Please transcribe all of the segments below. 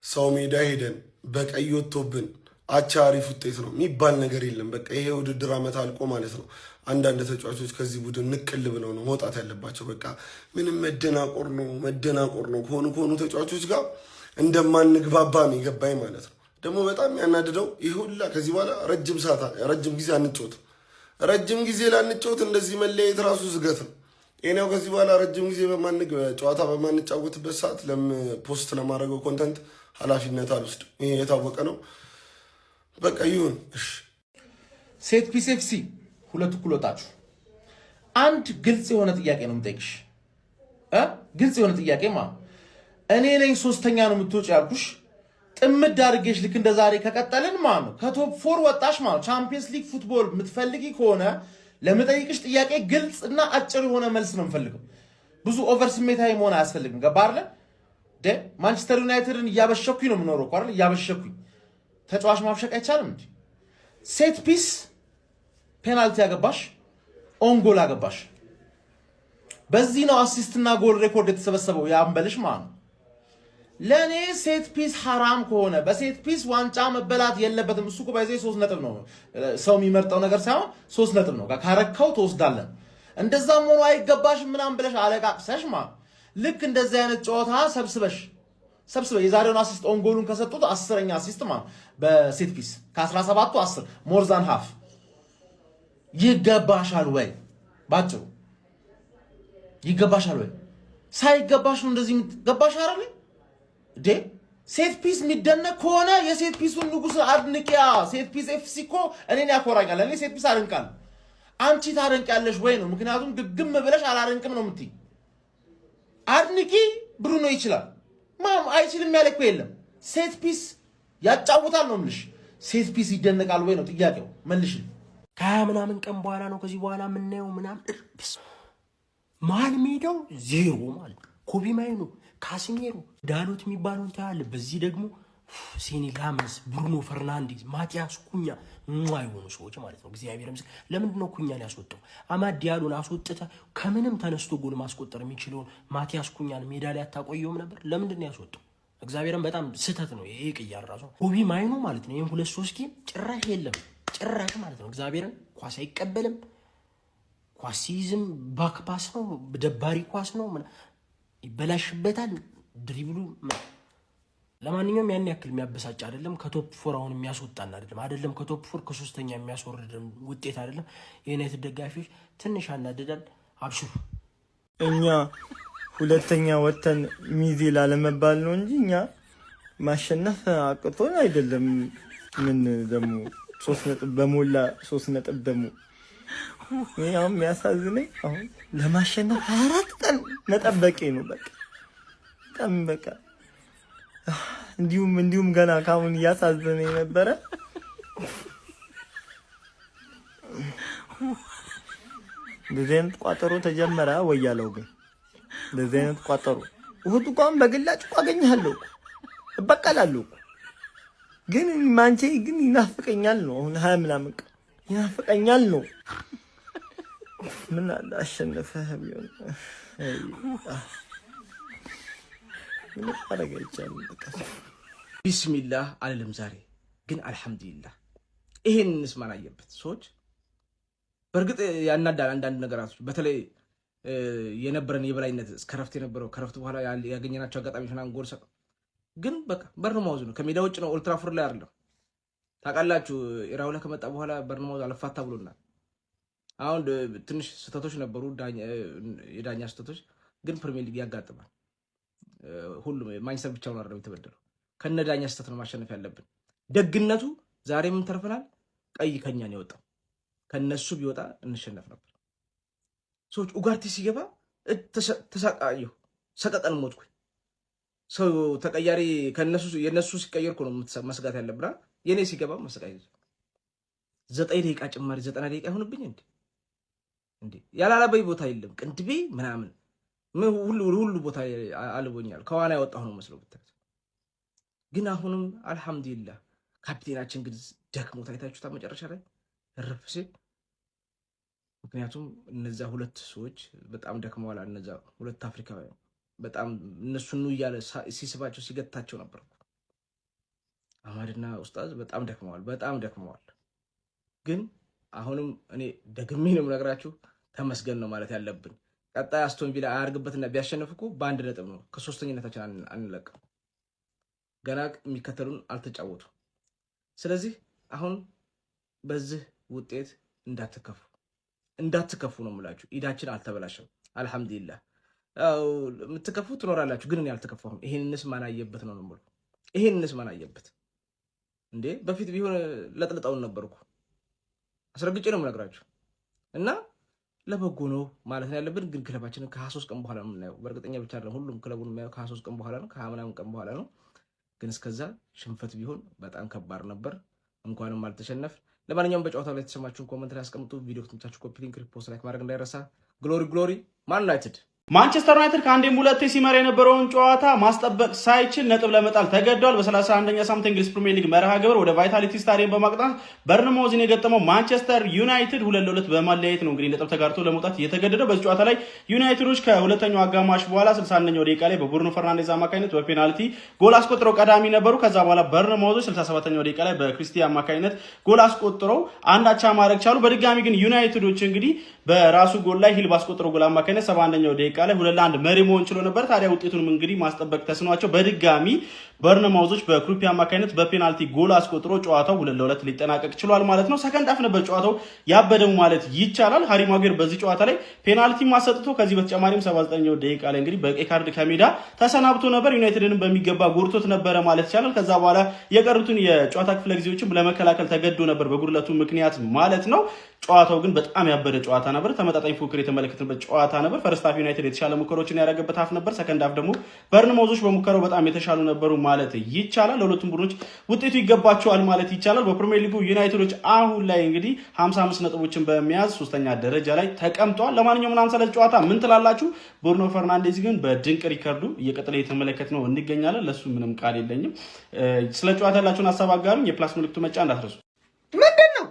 ሰው ሜዳ ሄደን በቀይ ወጥቶብን አቻ አሪፍ ውጤት ነው የሚባል ነገር የለም። በቃ ይሄ ውድድር ዓመት አልቆ ማለት ነው አንዳንድ ተጫዋቾች ከዚህ ቡድን ንቅል ብለው ነው መውጣት ያለባቸው። በቃ ምንም መደናቆር ነው ከሆኑ ተጫዋቾች ጋር እንደማንግባባ ነው የገባኝ ማለት ነው። ደግሞ በጣም ያናድደው ይህ ሁላ ከዚህ በኋላ ረጅም ጊዜ አንጫወትም። ረጅም ጊዜ ላንጫወት እንደዚህ መለያየት ራሱ ዝገት ነው። ይሄኛው ከዚህ በኋላ ረጅም ጊዜ ጨዋታ በማንጫወትበት ሰዓት ፖስት ለማድረገው ኮንተንት ኃላፊነት አልወስድም። ይሄ የታወቀ ነው። በቃ ይሁን። ሴት ፒስ ኤፍሲ ሁለት እኩል ወጣችሁ። አንድ ግልጽ የሆነ ጥያቄ ነው የምጠይቅሽ። ግልጽ የሆነ ጥያቄ እኔ ነኝ ሶስተኛ ነው የምትወጪ ያልኩሽ። ጥምድ አድርጌሽ ልክ እንደ ዛሬ ከቀጠልን ማለት ነው ከቶፕ 4 ወጣሽ ማለት ቻምፒየንስ ሊግ ፉትቦል የምትፈልጊ ከሆነ ለምጠይቅሽ ጥያቄ ግልጽ እና አጭር የሆነ መልስ ነው የምፈልገው። ብዙ ኦቨር ስሜታዊ መሆን አያስፈልግም። ገባ አይደል? ማንቸስተር ዩናይትድን እያበሸኩኝ ነው የምኖረው እኮ አይደል? እያበሸኩኝ ተጫዋች ማብሸቅ አይቻልም እንዴ? ሴት ፒስ ፔናልቲ ያገባሽ፣ ኦን ጎል አገባሽ። በዚህ ነው አሲስትና ጎል ሬኮርድ የተሰበሰበው ያንበልሽ ማለት ነው። ለኔ ሴት ፒስ ሐራም ከሆነ በሴት ፒስ ዋንጫ መበላት የለበትም። እሱ እኮ ባይዘይ 3 ነጥብ ነው ሰው የሚመርጠው ነገር ሳይሆን 3 ነጥብ ነው። ካረከው ተወስዳለን። እንደዛም ሆኖ አይገባሽም ምናምን ብለሽ አለቃቅሰሽ ማለት ልክ እንደዚህ አይነት ጨዋታ ሰብስበሽ የዛሬውን አሲስት ኦን ጎሉን ከሰጡት 10ኛ አሲስት ማለት በሴት ፒስ ከ17ቱ 10 ሞር ዛን ሃፍ ይገባሻል ወይ? ባጭሩ ይገባሻል ወይ? ሳይገባሽ ነው እንደዚህ ገባሽ አይደል? ሴት ፒስ የሚደነቅ ከሆነ የሴት ፒሱን ንጉስ አድንቂያ። ሴት ፒስ ኤፍሲ እኮ እኔን ያኮራኛል። እኔ ሴት ፒስ አድንቃለሁ። አንቺ ታደንቂያለሽ ወይ ነው? ምክንያቱም ግግም ብለሽ አላደንቅም ነው የምትይ። አድንቂ ብሩኖ ይችላል አይችልም ያለ እኮ የለም። ሴት ፒስ ያጫውታል ነው የምልሽ። ሴት ፒስ ይደነቃል ወይ ነው ጥያቄው። መልሽ። ከ20 ምናምን ቀን በኋላ ነው ከዚህ በኋላ የምናየው ምናምን መሀል ሜዳው ዜሮ ማለት ኮቢ ማይኑ ካሲሜሮ ዳሎት የሚባለውን ታያለ። በዚህ ደግሞ ሴኒ ላመስ፣ ብሩኖ ፈርናንዴዝ፣ ማቲያስ ኩኛ የሆኑ ሰዎች ማለት ነው። እግዚአብሔር ይመስገን። ለምንድን ነው ኩኛን ያስወጣው? አማድ ዲያሎን አስወጥተ ከምንም ተነስቶ ጎል ማስቆጠር የሚችለውን ማቲያስ ኩኛን ሜዳ ላይ አታቆየውም ነበር? ለምንድን ነው ያስወጣው? እግዚአብሔርን በጣም ስህተት ነው ይሄ ቅያር ራሱ። ኮቢ ማይኑ ማለት ነው ይሄን 2-3 ጌም ጭራሽ የለም ጭራሽ ማለት ነው። እግዚአብሔርን ኳስ አይቀበልም። ኳስ ሲይዝም ባክ ፓስ ነው፣ ደባሪ ኳስ ነው፣ ይበላሽበታል ድሪብሉ። ለማንኛውም ያን ያክል የሚያበሳጭ አይደለም። ከቶፕ 4 አሁን የሚያስወጣን አይደለም ከቶፕ 4 ከ3ኛ የሚያስወርድ ውጤት አይደለም። የዩናይትድ ደጋፊዎች ትንሽ አናደዳል። አብሽሩ። እኛ ሁለተኛ ወተን ሚዜ ላለመባል ነው እንጂ እኛ ማሸነፍ አቅቶን አይደለም። ምን ደግሞ 3 ነጥብ በሞላ 3 ነጥብ ደግሞ ያው የሚያሳዝነኝ አሁን ለማሸነፍ 24 ቀን መጠበቄ ነው። በቃ እንዲሁም ገና ካሁን እያሳዘነኝ ነበረ። እንደዚህ አይነት ቋጠሮ ተጀመረ ወይ ያለው ግን እንደዚህ አይነት ቋጠሮ እሁድ እንኳን በግላጭ አገኛለሁ እበቀላለሁ። ግን ማንቼ ግን ይናፍቀኛል ነው አሁን 20 ምናምን ቀን ይናፍቀኛል ነው። ምን አለ አሸነፈህ ቢሆን ምን አረጋይቻለሁ። በቃ ቢስሚላህ አልልም ዛሬ ግን አልሐምዱሊላህ። ይሄን እንስማን አየበት ሰዎች በርግጥ ያናዳል አንዳንድ ነገራቶች። በተለይ የነበረን የበላይነት እስከረፍት የነበረው ከረፍት በኋላ ያገኘናቸው አጋጣሚዎች እና ጎል ሰቀ ግን በቃ በርንማውዝ ነው። ከሜዳ ውጭ ነው። ኦልድ ትራፎርድ ላይ አይደለም። ታውቃላችሁ ኢራውላ ከመጣ በኋላ በርንማውዝ አልፋታ ብሎናል። አሁን ትንሽ ስህተቶች ነበሩ፣ የዳኛ ስህተቶች ግን ፕሪሚየር ሊግ ያጋጥማል። ሁሉም ማንቸስተር ብቻውን አይደለም የተበደለው። ከነ ዳኛ ስህተት ነው ማሸነፍ ያለብን። ደግነቱ ዛሬ ምን ተርፈናል? ቀይ ከኛን የወጣው ከነሱ ቢወጣ እንሸነፍ ነበር። ሰዎች ኡጋርቴ ሲገባ ተሳቃየሁ፣ ሰቀቀን ሞትኩኝ። ሰው ተቀያሪ የነሱ ሲቀየር እኮ ነው መስጋት ያለብና የኔ ሲገባ መስጋት 9 ደቂቃ ጭማሪ 90 ደቂቃ ይሆንብኝ እንዴ ያላላበይ ቦታ የለም ቅንድቤ ምናምን ሁሉ ቦታ አልቦኛል። ከዋና ያወጣሁ ነው መስሎ ብታይ ግን አሁንም አልহামዱሊላህ ካፒቴናችን ግን ደክሞ ታይታችሁታ መጨረሻ ላይ እርፍ ሲል። ምክንያቱም እነዛ ሁለት ሰዎች በጣም ደክመዋል። እነዛ ሁለት አፍሪካውያን በጣም እነሱ ነው ያለ ሲስባቸው ሲገታቸው ነበር። አህመድና ኡስታዝ በጣም ደክመዋል። ግን አሁንም እኔ ደግሜ ነው የምነግራችሁ ተመስገን ነው ማለት ያለብን። ቀጣይ አስቶን ቪላ አያርግበትና ቢያሸንፍኩ በአንድ ነጥብ ነው ከሶስተኛነታችን አንለቅም። ገና የሚከተሉን አልተጫወቱ። ስለዚህ አሁን በዚህ ውጤት እንዳትከፉ ነው የምላችሁ። ኢዳችን አልተበላሸም አልሐምዱሊላህ። የምትከፉ ትኖራላችሁ፣ ግን እኔ አልተከፋሁም። ይሄንንስ ማን አየበት ነው የምለው። ይሄንንስ ማን አየበት እንዴ? በፊት ቢሆን ለጥልጣውን ነበርኩ። አስረግጬ ነው የምነግራችሁ እና ለበጎ ነው ማለት ያለብን። ግን ክለባችንን ከ23 ቀን በኋላ ነው የምናየው። በእርግጠኛ ብቻ አይደለም ሁሉም ክለቡን የሚያየው ከ23 ቀን በኋላ ነው፣ ከ20 ቀን በኋላ ነው። ግን እስከዛ ሽንፈት ቢሆን በጣም ከባድ ነበር። እንኳንም አልተሸነፍ። ለማንኛውም በጨዋታው ላይ የተሰማችሁን ኮሜንት ላይ አስቀምጡ። ቪዲዮ ከተመቻችሁ ኮፒ ሊንክ፣ ሪፖስት፣ ላይክ ማድረግ እንዳይረሳ። ግሎሪ ማን ዩናይትድ ማንቸስተር ዩናይትድ ከአንዴም ሁለቴ ሲመራ የነበረውን ጨዋታ ማስጠበቅ ሳይችል ነጥብ ለመጣል ተገዷል። በ31ኛ ሳምንት እንግሊዝ ፕሪሚየር ሊግ መርሃ ግብር ወደ ቫይታሊቲ ስታዲየም በማቅናት በርንማውዝን የገጠመው ማንቸስተር ዩናይትድ 2-2 በማለያየት ነው እንግዲህ ነጥብ ተጋርቶ ለመውጣት የተገደደው። በዚህ ጨዋታ ላይ ዩናይትዶች ከሁለተኛው አጋማሽ በኋላ 61ኛው ደቂቃ ላይ በብሩኖ ፈርናንዴዝ አማካኝነት በፔናልቲ ጎል አስቆጥረው ቀዳሚ ነበሩ። ከዛ በኋላ በርንማውዞች 67ኛው ደቂቃ ላይ በክሪስቲያን አማካኝነት ጎል አስቆጥረው አንዳቻ ማድረግ ቻሉ። በድጋሚ ግን ዩናይትዶች እንግዲህ በራሱ ጎል ላይ ሂል ባስቆጥረው ጎል አማካኝነት 71ኛው ደቂቃ ላይ 2-1 መሪ መሆን ችሎ ነበር። ታዲያ ውጤቱንም እንግዲህ ማስጠበቅ ተስኗቸው በድጋሚ በርንማውዞች በክሩፒ አማካኝነት በፔናልቲ ጎል አስቆጥሮ ጨዋታው 2-2 ሊጠናቀቅ ችሏል ማለት ነው። ሰከንድ አፍ ነበር ጨዋታው ያበደው ማለት ይቻላል። ሃሪ ማጉዌር በዚህ ጨዋታ ላይ ፔናልቲ ማሰጥቶ ከዚህ በተጨማሪም 79ኛው ደቂቃ ላይ እንግዲህ በቀይ ካርድ ከሜዳ ተሰናብቶ ነበር። ዩናይትድንም በሚገባ ጎርቶት ነበረ ማለት ይቻላል። ከዛ በኋላ የቀሩትን የጨዋታ ክፍለ ጊዜዎችን ለመከላከል ተገዶ ነበር በጉድለቱ ምክንያት ማለት ነው። ጨዋታው ግን በጣም ያበደ ጨዋታ ነበር። ተመጣጣኝ ፉክክር የተመለከትንበት ጨዋታ ነበር። ፈርስት ሃፍ ዩናይትድ የተሻለ ሙከራዎችን ያደረገበት ሃፍ ነበር። ሰከንድ ሃፍ ደግሞ በርንማውዞች በሙከራው በጣም የተሻሉ ነበሩ ማለት ይቻላል። ለሁለቱም ቡድኖች ውጤቱ ይገባቸዋል ማለት ይቻላል። በፕሪሚየር ሊጉ ዩናይትዶች አሁን ላይ እንግዲህ 55 ነጥቦችን በመያዝ 3ኛ ደረጃ ላይ ተቀምጠዋል። ለማንኛውም እናንተ ስለዚህ ጨዋታ ምን ትላላችሁ? ብሩኖ ፈርናንዴዝ ግን በድንቅ ሪከርዱ እየቀጠለ የተመለከትነው እንገኛለን። ለሱ ምንም ቃል የለኝም። ስለ ጨዋታ ያላችሁን ሀሳብ አጋሩኝ። የፕላስ ምልክቱ መጫ እንዳትረሱ። ምንድነው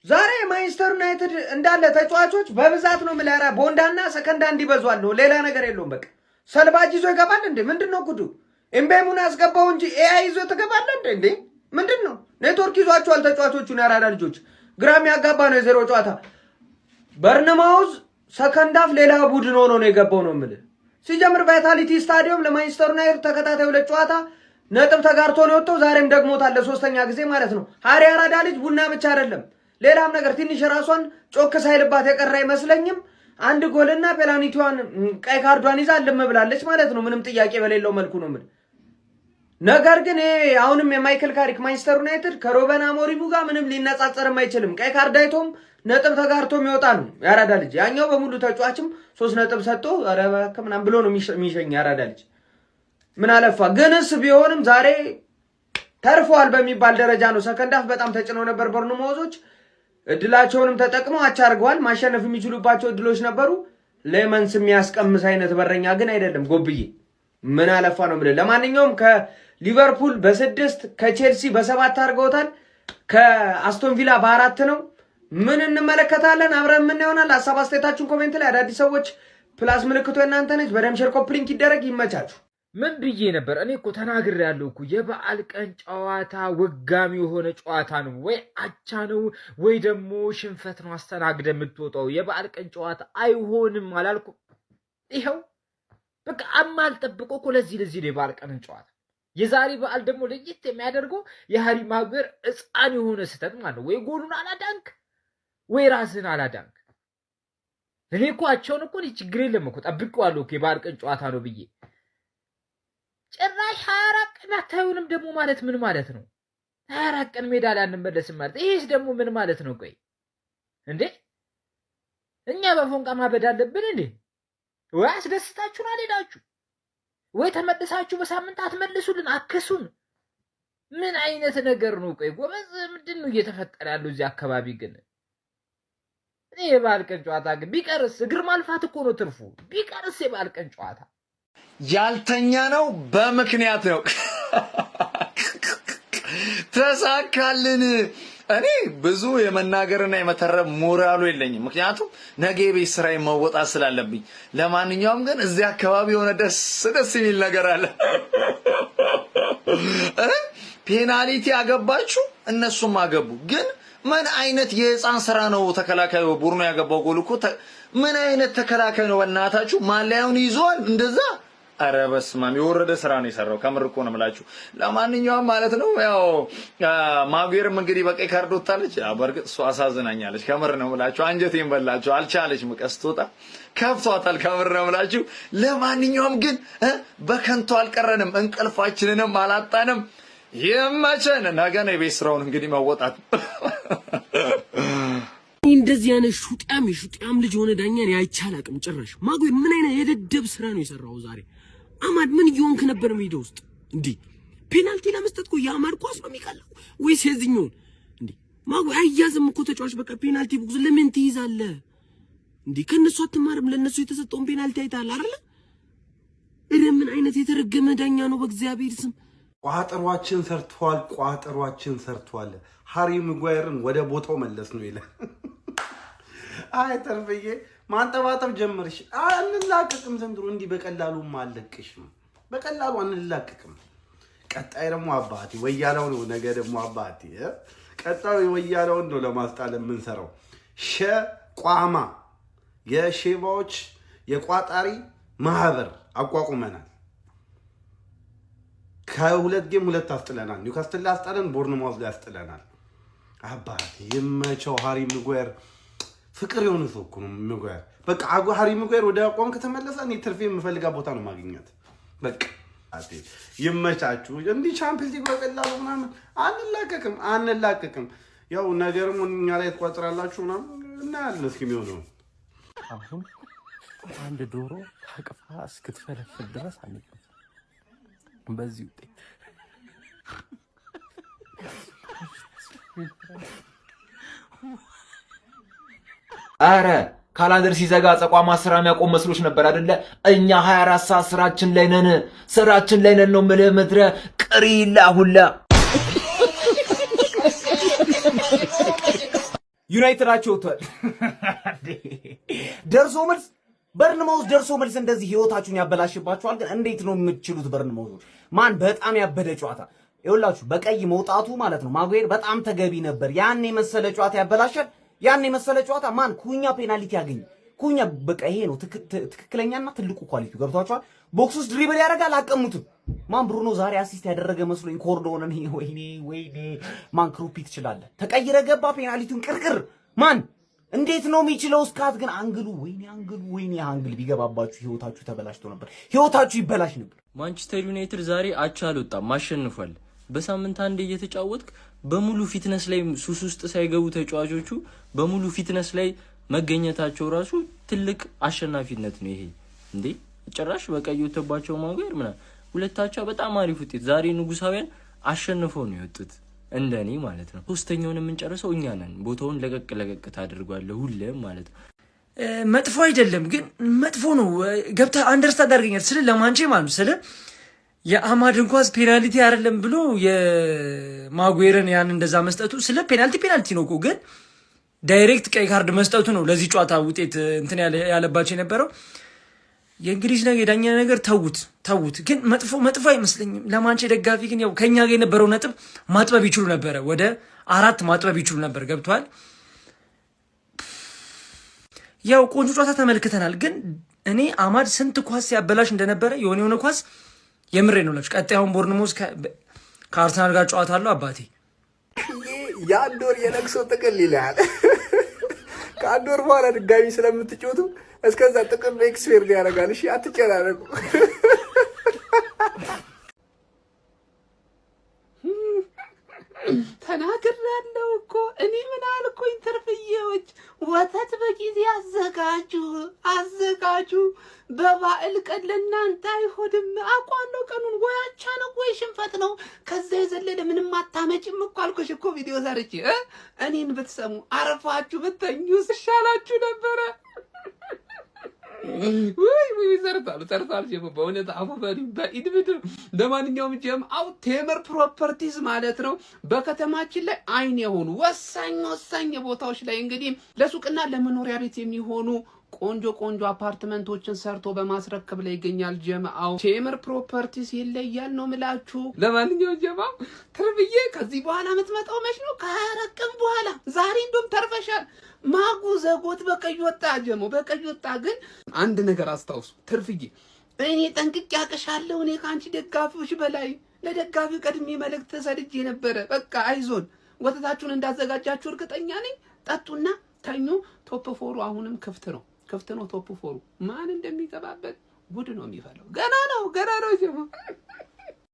ዛሬ ማንቸስተር ዩናይትድ እንዳለ ተጫዋቾች በብዛት ነው ምለራ ቦንዳና ሰከንዳ እንዲበዟል ነው። ሌላ ነገር የለውም። በቃ ሰልባጅ ይዞ ይገባል እንዴ? ምንድነው ጉዱ? ኤምቤሙን ያስገባው እንጂ ኤአይ ይዞ ተገባለ እንዴ? ምንድነው? ኔትወርክ ይዟቸዋል ተጫዋቾቹን። ያራዳ ልጆች ግራም ያጋባ ነው የዜሮ ጨዋታ። በርንማውዝ ሰከንድ አፍ ሌላ ቡድን ሆኖ ነው የገባው ነው የምልህ። ሲጀምር ቫይታሊቲ ስታዲየም ለማንቸስተር ዩናይትድ ተከታታይ ሁለት ጨዋታ ነጥብ ተጋርቶ ነው የወጣው። ዛሬም ደግሞታል ለሶስተኛ ጊዜ ማለት ነው። ሃሪ ያራዳ ልጅ ቡና ብቻ አይደለም ሌላም ነገር ትንሽ ራሷን ጮክ ሳይልባት የቀረ አይመስለኝም። አንድ ጎልና ፔናልቲዋን ቀይ ካርዷን ይዛ ልም ብላለች ማለት ነው። ምንም ጥያቄ በሌለው መልኩ ነው ምን ነገር ግን አሁንም የማይክል ካሪክ ማንቸስተር ዩናይትድ ከሮበን አሞሪሙ ጋር ምንም ሊነጻጸርም አይችልም። ቀይ ካርድ አይቶም ነጥብ ተጋርቶ የሚወጣ ነው ያራዳ ልጅ። ያኛው በሙሉ ተጫዋችም 3 ነጥብ ሰጥቶ አረባከ ምናምን ብሎ ነው የሚሸኝ ያራዳ ልጅ። ምን አለፋ ግንስ ቢሆንም ዛሬ ተርፏል በሚባል ደረጃ ነው። ሰከንድ አፍ በጣም ተጭነው ነበር በርንማውዞች። እድላቸውንም ተጠቅመው አቻ አድርገዋል። ማሸነፍ የሚችሉባቸው እድሎች ነበሩ። ሌመንስ የሚያስቀምስ አይነት በረኛ ግን አይደለም ጎብዬ። ምን አለፋ ነው ማለት። ለማንኛውም ከሊቨርፑል በ6 ከቼልሲ በ7 አድርገውታል። ከአስቶን ቪላ በ4 ነው። ምን እንመለከታለን? አብረን ምን ይሆናል? ሐሳብ አስተያየታችሁን ኮሜንት ላይ አዳዲስ ሰዎች ፕላስ ምልክቱ እናንተ ነች። በደም ሼር ኮፒ ሊንክ ይደረግ። ይመቻችሁ። ምን ብዬ ነበር? እኔ እኮ ተናግሬያለሁ እኮ የበዓል ቀን ጨዋታ ወጋሚ የሆነ ጨዋታ ነው። ወይ አቻ ነው ወይ ደግሞ ሽንፈት ነው አስተናግደ የምትወጣው። የበዓል ቀን ጨዋታ አይሆንም አላልኩም? ይኸው በቃ አልጠብቀው እኮ ለዚህ ነው የበዓል ቀንን ጨዋታ። የዛሬ በዓል ደግሞ ለየት የሚያደርገው የሃሪ ማጉዌር ሕፃን የሆነ ስህተት ማለት ነው። ወይ ጎሉን አላዳንክ ወይ ራስህን አላዳንክ። እኔ እኮ አቻውን እኮ ችግር የለም እኮ ጠብቄዋለሁ እኮ የበዓል ቀን ጨዋታ ነው ብዬ ጭራሽ 24 ቀን አታዩንም ደግሞ ማለት ምን ማለት ነው? 24 ቀን ሜዳ ላይ አንመለስም ማለት ይሄስ ደግሞ ምን ማለት ነው? ቆይ እንዴ እኛ በፎንቃ ማበድ አለብን እንዴ? ወይ አስደስታችሁን አልሄዳችሁ ወይ ተመልሳችሁ በሳምንት አትመልሱልን አክሱን። ምን አይነት ነገር ነው? ቆይ ጎበዝ ምንድነው እየተፈጠረ ያለው እዚህ አካባቢ? ግን እኔ የበዓል ቀን ጨዋታ ግን ቢቀርስ እግር ማልፋት እኮ ነው ትርፉ። ቢቀርስ የበዓል ቀን ጨዋታ ያልተኛ ነው በምክንያት ነው። ተሳካልን። እኔ ብዙ የመናገርና የመተረብ ሞራሉ የለኝም፣ ምክንያቱም ነገ ቤት ስራዬ መወጣት ስላለብኝ። ለማንኛውም ግን እዚህ አካባቢ የሆነ ደስ የሚል ነገር አለ። ፔናልቲ አገባችሁ እነሱም አገቡ። ግን ምን አይነት የህፃን ስራ ነው? ተከላካዩ ቡርኖ ያገባው ጎል እኮ ምን አይነት ተከላካይ ነው? በእናታችሁ ማሊያውን ይዟል እንደዛ። አረ በስመ አብ የወረደ ስራ ነው የሰራው። ከምር እኮ ነው የምላችሁ። ለማንኛውም ማለት ነው ያው ማጉዌርም እንግዲህ በቀይ ካርድ ወጣለች። በእርግጥ እሷ አሳዝናኛለች። ከምር ነው የምላችሁ። አንጀቴን በላችሁ። አልቻለችም። ቀስቶታ ከፍቷታል። ከምር ነው የምላችሁ። ለማንኛውም ግን በከንቱ አልቀረንም፣ እንቅልፋችንንም አላጣንም። ይመቸን። ነገ ነው የቤት ስራውን እንግዲህ መወጣት። እንደዚህ አይነት ሹጣም ልጅ ሆነ ዳኛን ያይቻል አቅም ጭራሽ ማጉዌር ምን አይነት የደደብ ስራ ነው የሰራው ዛሬ? አማድ ምን ይሆንክ ነበር ሜዳ ውስጥ እንዴ? ፔናልቲ ለመስጠት እኮ የአማድ ኳስ ነው የሚቀለው ወይስ የዚህኛው እንዴ? ማጉዌር አያዝም እኮ ተጫዋች በቃ ፔናልቲ ቦክስ ለምን ትይዛለህ እንዴ? ከነሱ አትማርም? ለነሱ የተሰጠውን ፔናልቲ አይታል አይደል? ምን አይነት የተረገመ ዳኛ ነው በእግዚአብሔር ስም። ቋጠሯችን ሰርቷል። ሃሪ ማጉዌርን ወደ ቦታው መለስ ነው ይላል። አይ ተርፍዬ ማንጠባጠብ ጀመርሽ። አንላቀቅም ዘንድሮ እንዲህ በቀላሉም አለቅሽም። በቀላሉ አንላቀቅም። ቀጣይ ደግሞ አባቴ ወያላው ነው። ነገ ደግሞ አባቴ ቀጣዩ ወያላው ነው ለማስጣል የምንሰራው ቋማ የሼባዎች የቋጣሪ ማህበር አቋቁመናል። ከሁለት ጌም ሁለት አስጥለናል። ኒውካስትል ላይ አስጣለን፣ ቦርንማውዝ ላይ አስጥለናል። አባቴ ይመቸው ሃሪ ማጉዌር ፍቅር የሆነ ሰው እኮ ነው ማጉዌር። በቃ ሃሪ ማጉዌር ወደ አቋም ከተመለሰ እኔ ትርፌ የምፈልጋ ቦታ ነው ማግኘት። በቃ አጤ ይመቻችሁ። እንዲህ ቻምፒየንስ ሊግ በቀላሉ ምናምን አንላቀቅም። ያው ነገርም እኛ ላይ ተቋጥራላችሁ ምናምን እናያለን እስኪ የሚሆነው። አሁን አንድ ዶሮ ታቅፋ እስክትፈለፍል ድረስ አንቀም በዚህ ውጤት አረ ካላንደር ሲዘጋ ተቋማ ስራ የሚያቆም መስሎሽ ነበር አይደለ? እኛ 24 ሰዓት ስራችን ላይ ነን ነው የምልህ። ምድረ ቅሪላ ሁላ ዩናይትድ አቸውቷል። ደርሶ መልስ በርንማውዝ ደርሶ መልስ እንደዚህ ህይወታችሁን ያበላሽባችኋል። ግን እንዴት ነው የምትችሉት? በርንማውዝ ማን በጣም ያበደ ጨዋታ ይኸውላችሁ፣ በቀይ መውጣቱ ማለት ነው ማጉዌር በጣም ተገቢ ነበር። ያን የመሰለ ጨዋታ ያበላሻል። ያን የመሰለ ጨዋታ ማን ኩኛ ፔናልቲ ያገኝ ኩኛ። በቃ ይሄ ነው ትክክለኛና ትልቁ ኳሊቲው። ገብቷችኋል? ቦክስ ውስጥ ድሪብል ያደርጋል፣ አቀሙትም። ማን ብሩኖ ዛሬ አሲስት ያደረገ መስሎኝ ኮርዶንን ወይኔ ማን ክሩፒ ትችላለህ። ተቀይረ ገባ ፔናልቲውን ቅርቅር ማን እንዴት ነው የሚችለው? እስካት ግን አንግሉ ወይኔ አንግል ቢገባባችሁ ህይወታችሁ ተበላሽቶ ነበር። ህይወታችሁ ይበላሽ ነበር። ማንቸስተር ዩናይትድ ዛሬ አቻ አልወጣም፣ አሸንፏል። በሳምንት አንዴ እየተጫወትክ በሙሉ ፊትነስ ላይ ሱስ ውስጥ ሳይገቡ ተጫዋቾቹ በሙሉ ፊትነስ ላይ መገኘታቸው ራሱ ትልቅ አሸናፊነት ነው። ይሄ እንዴ ጭራሽ በቀይ ወጥባቸው ማጉዌር ምናምን ሁለታቸው በጣም አሪፍ ውጤት ዛሬ ንጉሳውያን አሸንፈው ነው የወጡት። እንደኔ ማለት ነው። ሶስተኛውን የምንጨርሰው እኛ ነን። ቦታውን ለቀቅ ታደርጓለህ ሁሌም ማለት ነው። መጥፎ አይደለም ግን መጥፎ ነው። ገብተህ አንደርስታንድ አድርገኛል ስለ ለማንቼ ማለት ነው። ስለ የአማድ እንኳን ፔናልቲ አይደለም ብሎ የማጉዌርን ያን እንደዛ መስጠቱ ስለ ፔናልቲ ነው እኮ ግን ዳይሬክት ቀይ ካርድ መስጠቱ ነው ለዚህ ጨዋታ ውጤት እንትን ያለባቸው የነበረው። የእንግሊዝ ነገር የዳኛ ነገር ተውት። ግን መጥፎ አይመስለኝም። ለማንቼ ደጋፊ ግን ያው ከኛ ጋር የነበረው ነጥብ ማጥበብ ይችሉ ነበረ፣ ወደ 4 ማጥበብ ይችሉ ነበር። ገብቷል? ያው ቆንጆ ጨዋታ ተመልክተናል። ግን እኔ አማድ ስንት ኳስ ሲያበላሽ እንደነበረ የሆነ ኳስ የምሬ ነው ለች ቀጣዩን ቦርንሞዝ ከአርሰናል ጋር ጨዋታ አለው። አባቴ የአንድ ወር የለቅሶ ጥቅል ይላል። ከአንድ ወር በኋላ ድጋሚ ስለምትጫወቱ እስከዛ ጥቅም ኤክስፔር ያደርጋል። እሺ አትጨናነቁ። ተናግሬያለሁ እኮ እኔ ምን አልኩኝ? ትርፍዬዎች ወተት በጊዜ አዘጋጁ። በበዓል ቀን ለእናንተ አይሆንም። አውቃለሁ ቀኑን። ወይ አቻ ነው ወይ ሽንፈት ነው። ከዛ የዘለለ ምንም አታመጭም እኮ አልኩሽ እኮ ቪዲዮ ሰርቼ። እኔን ብትሰሙ አረፋችሁ ብተኙ ይሻላችሁ ነበረ። ወይ ሰርታሉ ጀም በእውነት አፈፈሪ በኢድብድ። ለማንኛውም ጀም ቴምር ፕሮፐርቲዝ ማለት ነው በከተማችን ላይ አይን የሆኑ ወሳኝ ቦታዎች ላይ እንግዲህ ለሱቅና ለመኖሪያ ቤት የሚሆኑ ቆንጆ አፓርትመንቶችን ሰርቶ በማስረከብ ላይ ይገኛል ጀማው። ቴምር ፕሮፐርቲስ ይለያል ነው ምላችሁ። ለማንኛውም ጀማው ትርፍዬ ከዚህ በኋላ የምትመጣው መች ነው? ከ24 ቀን በኋላ። ዛሬ እንደውም ተርፈሻል። ማጉ ዘጎት በቀይ ወጣ ጀማው፣ በቀይ ወጣ። ግን አንድ ነገር አስታውሱ ትርፍዬ፣ እኔ ጠንቅቄ አቅሻለሁ። እኔ ከአንቺ ደጋፊዎች በላይ ለደጋፊው ቀድሜ መልእክት ተሰድጄ ነበረ። በቃ አይዞን፣ ወተታችሁን እንዳዘጋጃችሁ እርግጠኛ ነኝ። ጠጡና ተኙ። ቶፕ ፎሩ አሁንም ክፍት ነው ቶፕ ፎሩ። ማን እንደሚገባበት ጉድ ነው የሚፈለው። ገና ነው ጀማ